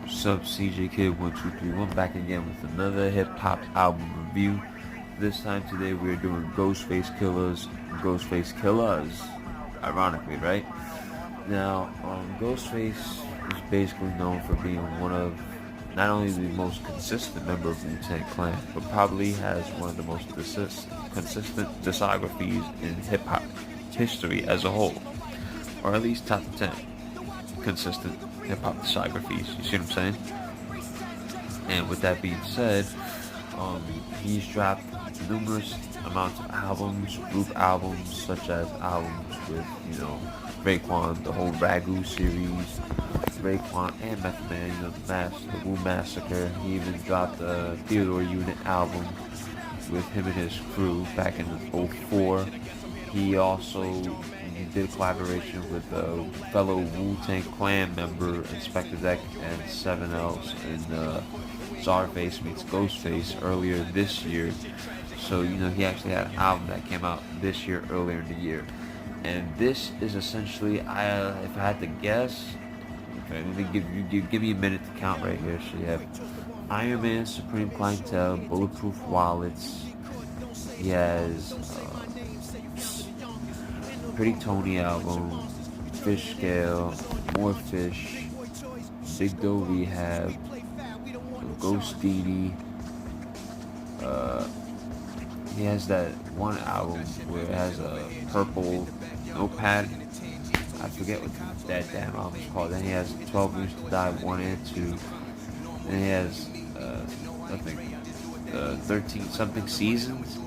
Sub CJ Kid 1231 back again with another hip hop album review. This time today we're doing Ghostface Killahs. Ironically, right? Now, Ghostface is basically known for being one of not only the most consistent member of Wu-Tang Clan, but probably has one of the most consistent discographies in hip hop history as a whole, or at least top 10 consistent hip hop discographies. You see what I'm saying? And with that being said, he's dropped numerous amounts of albums, group albums, such as albums with, Raekwon, the whole Ragu series, Raekwon and Method Man, the Wu Massacre. He even dropped a Theodore Unit album with him and his crew back in '04. He also did a collaboration with a fellow Wu-Tang Clan member, Inspector Deck, and 7Ls in Czarface meets Ghostface earlier this year. So, he actually had an album that came out this year, earlier in the year. And this is essentially, if I had to guess, okay, let me give me a minute to count right here. So you have Iron Man, Supreme Clientele, Bulletproof Wallets. He has Pretty Tony album, Fish Scale, More Fish, Big Doe Rehab, Ghost Didi. He has that one album where it has a purple notepad. I forget what that damn album is called. Then he has 12 Years to Die 1 and 2. Then he has, I think, 13 something seasons.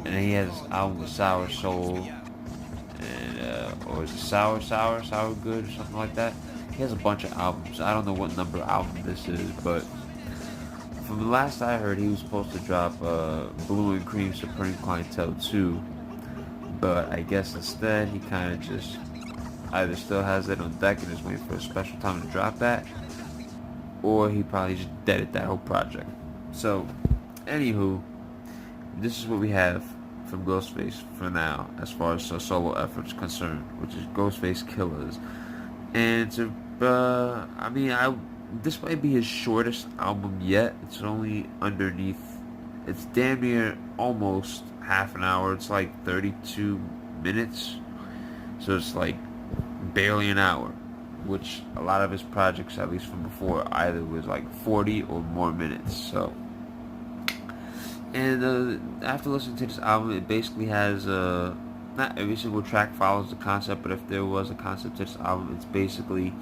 And then he has an album with Sour Soul. And, or is it Sour Good or something like that. He has a bunch of albums. I don't know what number album this is, but from the last I heard, he was supposed to drop Blue and Cream Supreme Clientele 2. But I guess instead, he kind of just either still has it on deck and is waiting for a special time to drop that, or he probably just deaded that whole project. So, anywho, this is what we have from Ghostface for now, as far as solo efforts concerned, which is Ghostface Killahs. And this might be his shortest album yet. It's only it's damn near almost half an hour. It's like 32 minutes. So it's like barely an hour, which a lot of his projects, at least from before, either was like 40 or more minutes. So, and after listening to this album, it basically has not every single track follows the concept, but if there was a concept to this album, it's basically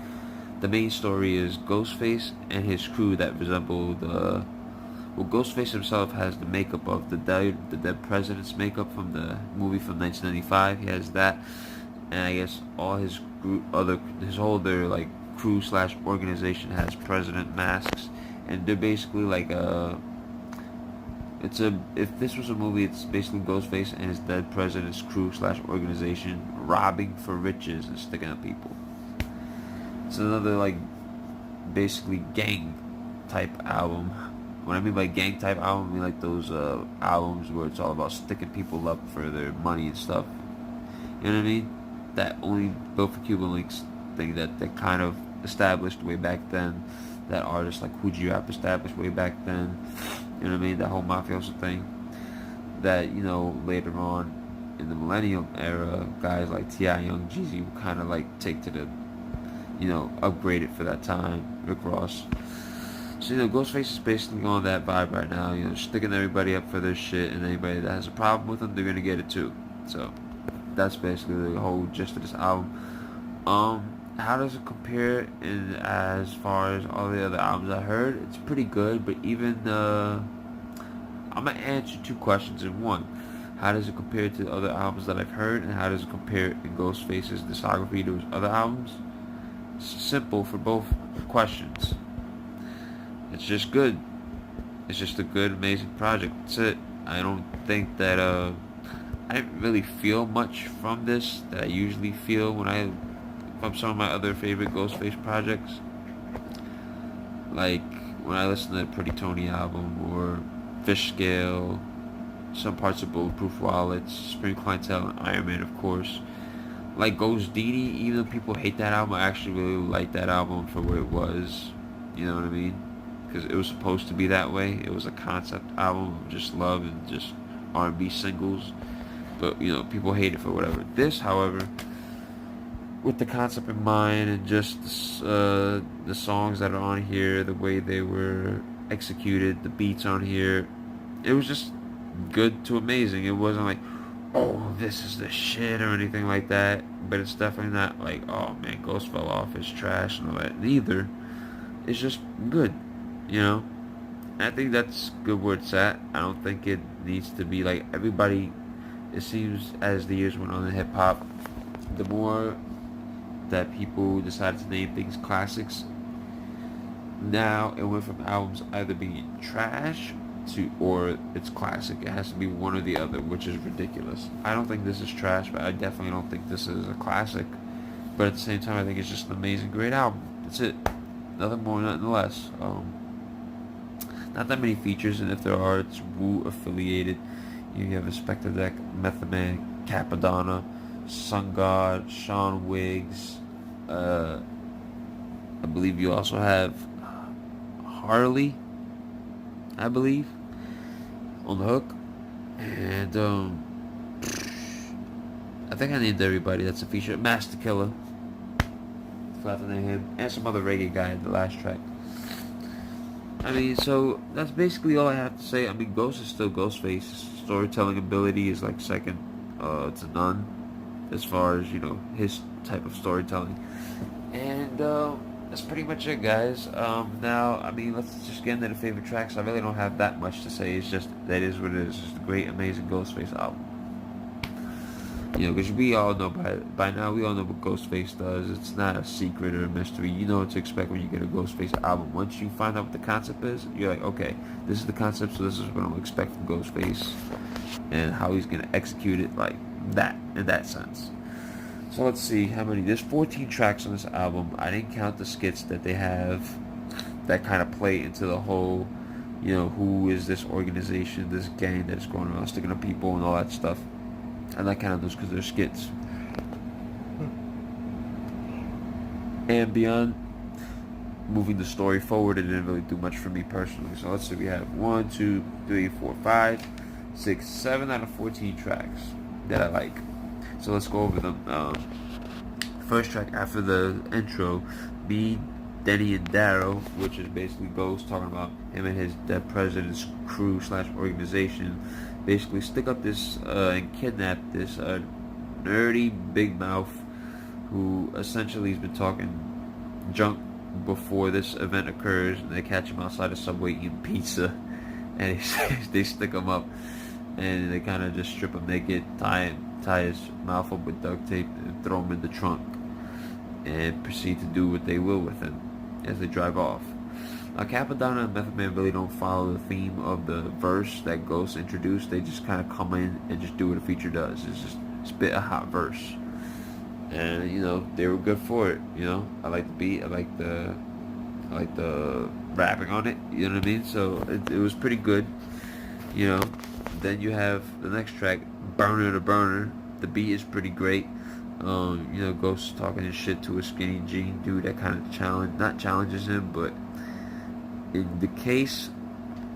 the main story is Ghostface and his crew that resemble Ghostface himself has the makeup of the dead president's makeup from the movie from 1995. He has that, and I guess all his whole like crew / organization has president masks, and they're basically like if this was a movie, it's basically Ghostface and his dead president's crew / organization robbing for riches and sticking up people. It's another like basically gang type album. When I mean by gang type album, I mean like those albums where it's all about sticking people up for their money and stuff. You know what I mean? That only Built for Cuban Links thing that kind of established way back then. That artist like Coogee Rap established way back then. You know what I mean? That whole mafioso thing. That, later on in the millennium era, guys like T.I. Young Jeezy would kind of like take to the, upgrade it for that time. Rick Ross. So, Ghostface is basically on that vibe right now, sticking everybody up for their shit, and anybody that has a problem with them, they're gonna get it too. So, that's basically the whole gist of this album. How does it compare in as far as all the other albums I heard? It's pretty good, but even I'm gonna answer two questions in one. How does it compare to the other albums that I've heard, and how does it compare in Ghostface's discography to his other albums? It's simple for both questions. It's just good. It's just a good, amazing project. That's it. I don't think that I didn't really feel much from this that I usually feel from some of my other favorite Ghostface projects. Like when I listen to the Pretty Tony album or Fish Scale, some parts of Bulletproof Wallets, Supreme Clientele, and Iron Man, of course. Like Ghost Didi, even though people hate that album, I actually really like that album for what it was. You know what I mean? Because it was supposed to be that way. It was a concept album of just love and just R&B singles. But, you know, people hate it for whatever. This, however, with the concept in mind and just the songs that are on here, the way they were executed, the beats on here, it was just good to amazing. It wasn't like, oh, this is the shit or anything like that. But it's definitely not like, oh man, Ghost fell off, it's trash and all that. Neither. It's just good, you know. And I think that's good where it's at. I don't think it needs to be like everybody. It seems as the years went on in hip hop, the more that people decided to name things classics, now it went from albums either being trash to or it's classic. It has to be one or the other, which is ridiculous. I don't think this is trash, but I definitely don't think this is a classic. But at the same time, I think it's just an amazing, great album. That's it. Nothing more, nothing less. Not that many features, and if there are, it's Wu affiliated. You have Inspector Deck, Method Man, Capadonna, Sun God, Sean Wiggs. I believe you also have Harley, I believe, on the hook. And I think I named everybody that's a feature. Master Killer, forgot to name him, and some other reggae guy in the last track. I mean, so that's basically all I have to say. I mean, Ghost is still Ghostface. His storytelling ability is like second to none as far as, you know, his type of storytelling. And that's pretty much it, guys. Now, I mean, let's just get into the favorite tracks. I really don't have that much to say. It's just, that is what it is. It's just a great, amazing Ghostface album. You know, because we all know by now, we all know what Ghostface does. It's not a secret or a mystery. You know what to expect when you get a Ghostface album. Once you find out what the concept is, you're like, okay, this is the concept, so this is what I'm going to expect from Ghostface. And how he's going to execute it like that, in that sense. So let's see how many. There's 14 tracks on this album. I didn't count the skits that they have that kind of play into the whole, you know, who is this organization, this gang that's going around sticking up people and all that stuff. I like kind of those because they're skits. And beyond moving the story forward, it didn't really do much for me personally. So let's see, we have 1, 2, 3, 4, 5, 6, 7 out of 14 tracks that I like. So let's go over them. First track after the intro, Me, Denny, and Darrow, which is basically Ghost talking about him and his dead president's crew / organization. Basically stick up this and kidnap this nerdy big mouth who essentially has been talking junk before this event occurs, and they catch him outside a Subway eating pizza, and they stick him up, and they kind of just strip him naked, tie his mouth up with duct tape, and throw him in the trunk, and proceed to do what they will with him as they drive off. Capadonna and Method Man really don't follow the theme of the verse that Ghost introduced. They just kind of come in and just do what a feature does. It's just spit a hot verse. And, you know, they were good for it, you know. I like the beat. I like the rapping on it, you know what I mean? So it was pretty good, you know. Then you have the next track, Burner to Burner. The beat is pretty great. You know, Ghost talking his shit to a skinny jean dude that kind of not challenges him, but in the case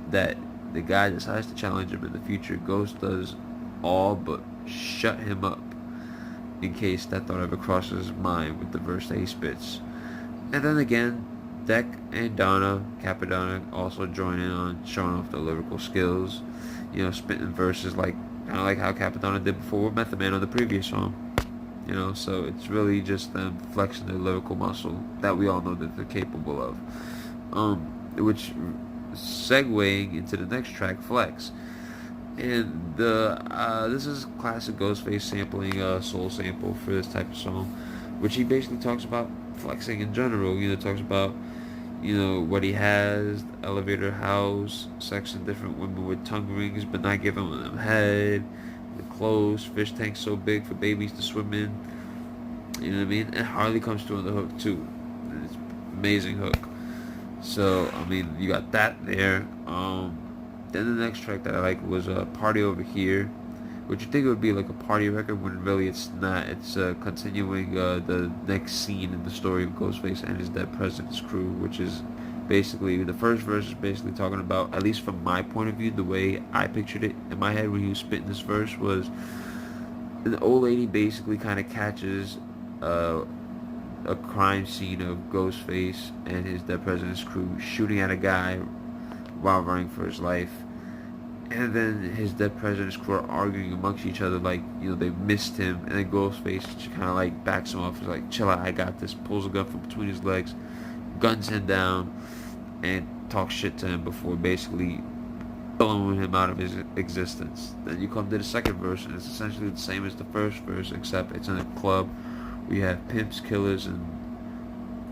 that the guy decides to challenge him in the future, Ghost does all but shut him up in case that thought ever crosses his mind with the verse that he spits. And then again, Deck and Capadonna also join in on showing off their lyrical skills, you know, spitting verses like kind of like how Capadonna did before with Method Man on the previous song. You know, so it's really just them flexing their lyrical muscle that we all know that they're capable of. Which segueing into the next track, Flex. And this is classic Ghostface sampling soul sample for this type of song, which he basically talks about flexing in general. You know, talks about, you know, what he has, elevator house, sex and different women with tongue rings but not giving them head, the clothes, fish tanks so big for babies to swim in. You know what I mean? And Harley comes through on the hook too. It's an amazing hook. So, I mean, you got that there. Then the next track that I like was Party Over Here, which you think it would be like a party record when really it's not. It's continuing the next scene in the story of Ghostface and his dead president's crew, which is Basically, the first verse is basically talking about, at least from my point of view, the way I pictured it in my head when he was spitting this verse was, an old lady basically kind of catches a crime scene of Ghostface and his dead president's crew shooting at a guy while running for his life. And then his dead president's crew are arguing amongst each other like, they missed him. And then Ghostface kind of like backs him off. He's like, chill out, I got this. Pulls a gun from between his legs, guns him down, and talks shit to him before basically blowing him out of his existence. Then you come to the second verse, and it's essentially the same as the first verse, except it's in a club. We have pimps, killers, and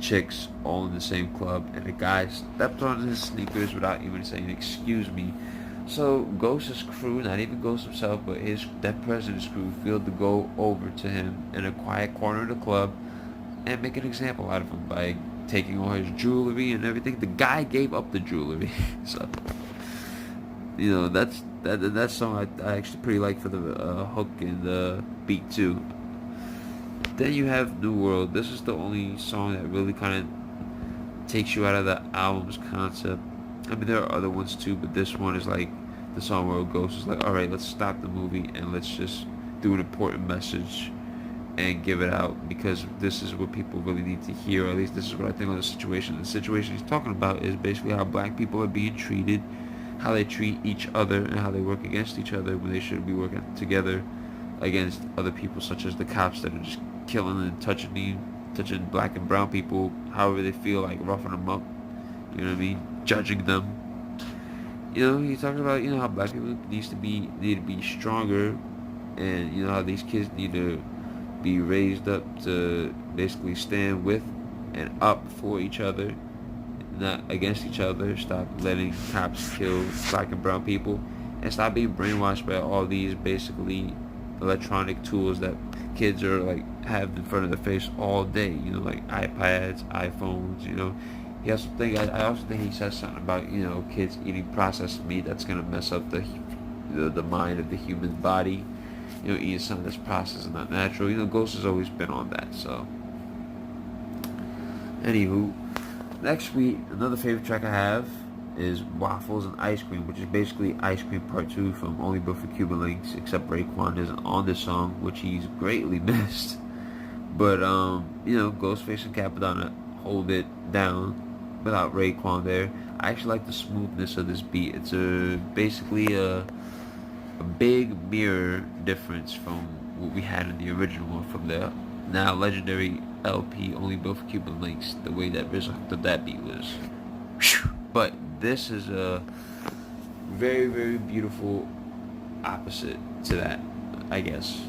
chicks all in the same club, and the guy stepped on his sneakers without even saying excuse me. So Ghost's crew, not even Ghost himself, but his dead president's crew, feel to go over to him in a quiet corner of the club and make an example out of him by taking all his jewelry and everything. The guy gave up the jewelry. So that's something I actually pretty like for the hook and the beat too. Then you have New World. This is the only song that really kind of takes you out of the album's concept. I mean, there are other ones too, but this one is like the song where Ghost is like, alright, let's stop the movie and let's just do an important message and give it out, because this is what people really need to hear, or at least this is what I think of the situation. The situation he's talking about is basically how black people are being treated, how they treat each other, and how they work against each other when they should be working together against other people, such as the cops that are just killing and touching black and brown people however they feel, like roughing them up, you know what I mean, judging them. He talks about how black people need to be stronger, and how these kids need to be raised up to basically stand with and up for each other, not against each other. Stop letting cops kill black and brown people, and stop being brainwashed by all these basically electronic tools that kids are like have in front of their face all day, like iPads, iPhones. I also think he says something about kids eating processed meat that's gonna mess up the mind of the human body. Eating something that's processed and not natural. Ghost has always been on that. So, anywho, next week, another favorite track I have is Waffles and Ice Cream, which is basically Ice Cream Part 2 from Only Built for Cuban Links, except Raekwon isn't on this song, which he's greatly missed. But, Ghostface and Capadonna hold it down without Raekwon there. I actually like the smoothness of this beat. It's basically a big mirror difference from what we had in the original one from the now legendary LP Only Built for Cuban Links. The way that RZA hooked up that beat was whew. But this is a very, very beautiful opposite to that, I guess.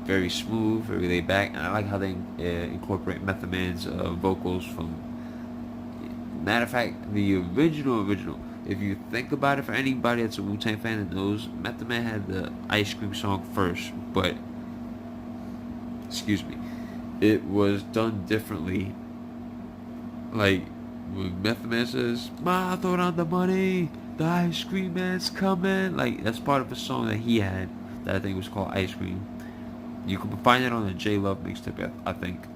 Very smooth, very laid back, and I like how they incorporate Method Man's vocals from. Matter of fact, the original. If you think about it, for anybody that's a Wu-Tang fan that knows, Method Man had the Ice Cream song first, but it was done differently. Like when Method Man says, "Ma, throw down the money, the ice cream man's coming," like that's part of a song that he had that I think was called Ice Cream. You can find it on the J Love mixtape, I think.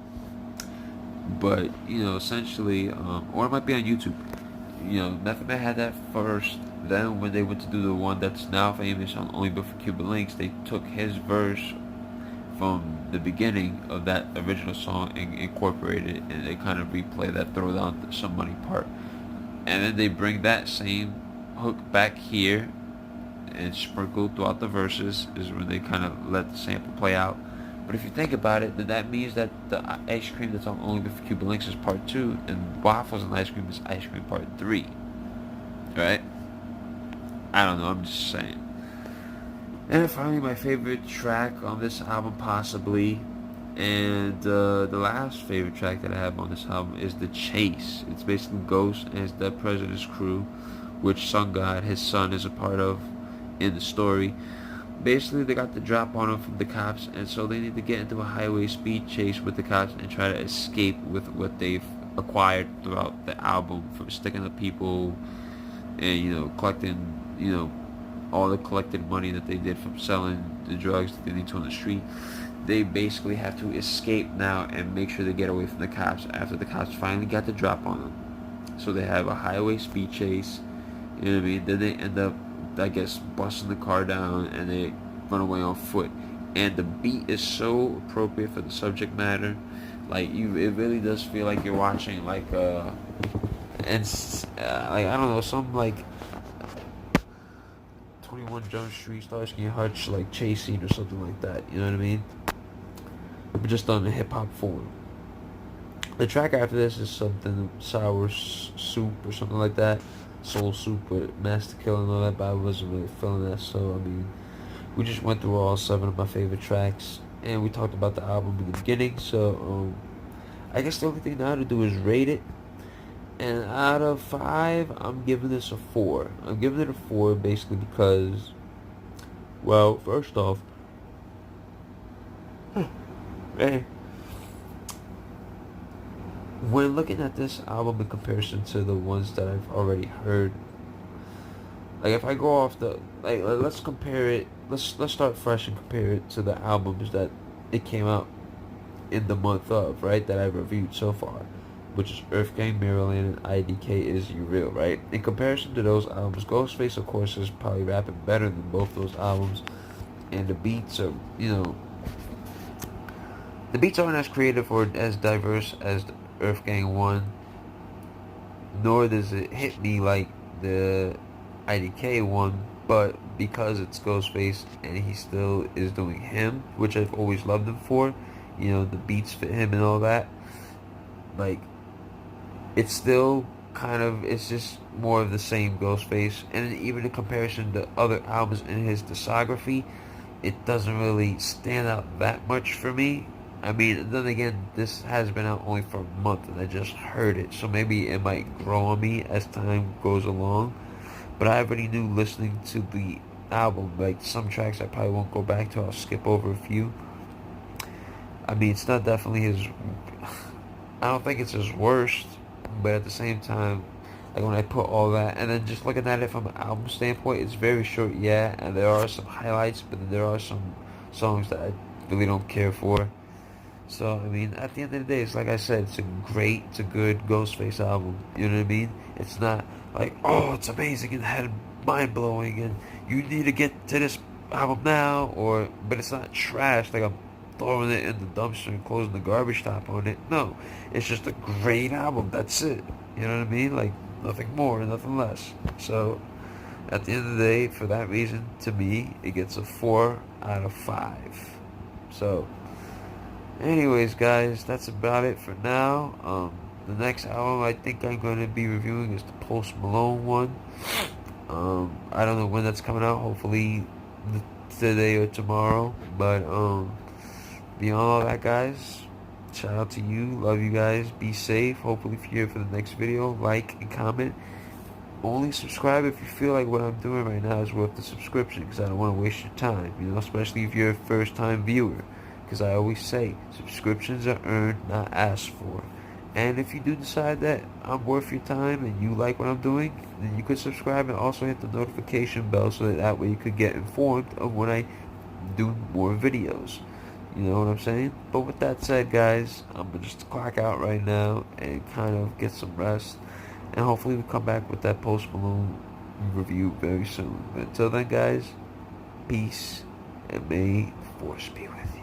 But essentially, or it might be on YouTube. Method Man had that first. Then when they went to do the one that's now famous on Only Built for Cuban Links, they took his verse from the beginning of that original song and incorporated it, and they kind of replay that throw down some money part, and then they bring that same hook back here and sprinkle throughout the verses is when they kind of let the sample play out. But if you think about it, then that means that the Ice Cream that's on Only Built for Cuban Links is Part 2, and Waffles and Ice Cream is Ice Cream Part 3. Right? I don't know, I'm just saying. And finally, my favorite track on this album, possibly, and the last favorite track that I have on this album is The Chase. It's basically Ghost and his dead president's crew, which Sun God, his son, is a part of in the story. Basically, they got the drop on them from the cops, and so they need to get into a highway speed chase with the cops and try to escape with what they've acquired throughout the album, from sticking to people and collecting all the collected money that they did from selling the drugs that they need to on the street. They basically have to escape now and make sure they get away from the cops after the cops finally got the drop on them. So they have a highway speed chase. You know what I mean? Then they end up, I guess, busting the car down, and they run away on foot. And the beat is so appropriate for the subject matter. Like it really does feel like you're watching like like I don't know, some like 21 Jump Street, Starsky and Hutch like chase scene or something like that. You know what I mean? But just done in hip hop form. The track after this is something sour soup or something like that. Soul Soup with Master Killah and all that, but I wasn't really feeling that. So I mean, we just went through all 7 of my favorite tracks, and we talked about the album in the beginning. So I guess the only thing now to do is rate it. And out of 5, I'm giving this a 4. I'm giving it a 4 basically because, well, first off, hey, when looking at this album in comparison to the ones that I've already heard, like if I go off the, like let's compare it, let's start fresh and compare it to the albums that it came out in the month of, right, that I've reviewed so far, which is Earth Gang, Maryland, and IDK Is You Real, right? In comparison to those albums, Ghostface, of course, is probably rapping better than both those albums, and the beats are, you know, the beats aren't as creative or as diverse as the Earth Gang one, nor does it hit me like the IDK one, but because it's Ghostface and he still is doing him, which I've always loved him for, you know, the beats fit him and all that, like, it's still kind of, it's just more of the same Ghostface. And even in comparison to other albums in his discography, it doesn't really stand out that much for me. I mean, then again, this has been out only for a month and I just heard it, so maybe it might grow on me as time goes along. But I already knew listening to the album, like some tracks I probably won't go back to, I'll skip over a few. I mean, it's not definitely his, I don't think it's his worst, but at the same time, like when I put all that, and then just looking at it from an album standpoint, it's very short, yeah, and there are some highlights, but then there are some songs that I really don't care for. So, I mean, at the end of the day, it's like I said, it's a good Ghostface album, you know what I mean? It's not like, oh, it's amazing and mind-blowing, and you need to get to this album now, but it's not trash, like I'm throwing it in the dumpster and closing the garbage top on it. No, it's just a great album, that's it, you know what I mean? Like, nothing more, nothing less. So, at the end of the day, for that reason, to me, it gets a 4 out of 5. So, anyways, guys, that's about it for now. The next album I think I'm going to be reviewing is the Post Malone one. I don't know when that's coming out. Hopefully today or tomorrow. But beyond all that, guys, shout out to you. Love you guys. Be safe. Hopefully if you're here for the next video, like and comment. Only subscribe if you feel like what I'm doing right now is worth the subscription, because I don't want to waste your time, you know, especially if you're a first-time viewer. Because I always say, subscriptions are earned, not asked for. And if you do decide that I'm worth your time and you like what I'm doing, then you could subscribe and also hit the notification bell so that way you could get informed of when I do more videos. You know what I'm saying? But with that said, guys, I'm going to just clock out right now and kind of get some rest. And hopefully we come back with that Post Malone review very soon. But until then, guys, peace, and may the force be with you.